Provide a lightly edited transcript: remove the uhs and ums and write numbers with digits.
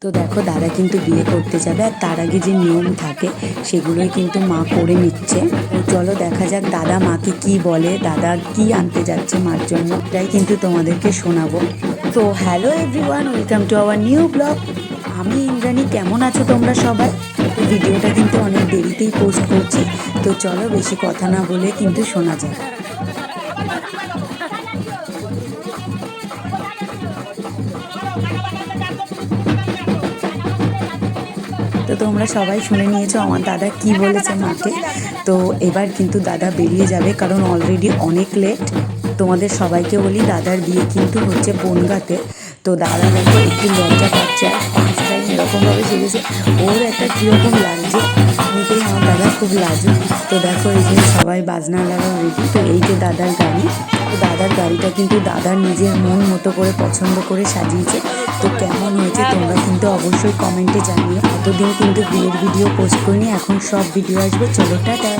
তো দেখো দাদা কিন্তু বিয়ে করতে যাবে, আর তার আগে যে নিয়ম থাকে সেগুলোই কিন্তু মা করে নিচ্ছে। তো চলো দেখা যাক দাদা মাকে কি বলে, দাদা কি আনতে যাচ্ছে মার জন্য, এটাই কিন্তু তোমাদেরকে শোনাবো। তো hello everyone, welcome to our new blog. আমি ইন্দ্রাণী, কেমন আছো তোমরা সবাই? তো ভিডিওটা কিন্তু অনেক দেরিতেই পোস্ট করছি, তো চলো বেশি কথা না বলে কিন্তু শোনা যাক। তো তোমরা সবাই শুনে নিয়েছো আমার দাদা কি বলেছে মাকে। তো এবার কিন্তু দাদা বেরিয়ে যাবে, কারণ অলরেডি অনেক লেট। তোমাদের সবাইকে বলি দাদার বিয়ে কিন্তু হচ্ছে বনগাঁতে। তো দাদা দেখো একটু লজ্জা পাচ্ছে, আর ফার্স্ট টাইম এরকমভাবে সেজেছে, ওর একটা কীরকম লাগছে এমনিতেই আমার দাদা খুব লাজুক। তো দেখো এই যে সবাই বাজনা লাগানো রেডি। তো এই যে দাদার গাড়ি, তো দাদার গাড়িটা কিন্তু দাদার নিজের মন মতো করে পছন্দ করে সাজিয়েছে। তো কেমন হয়েছে তোমরা কিন্তু অবশ্যই কমেন্টে জানিও। এতদিন কিন্তু বিয়ের ভিডিও পোস্ট করিনি, এখন সব ভিডিও আসবে। চলো টাটা।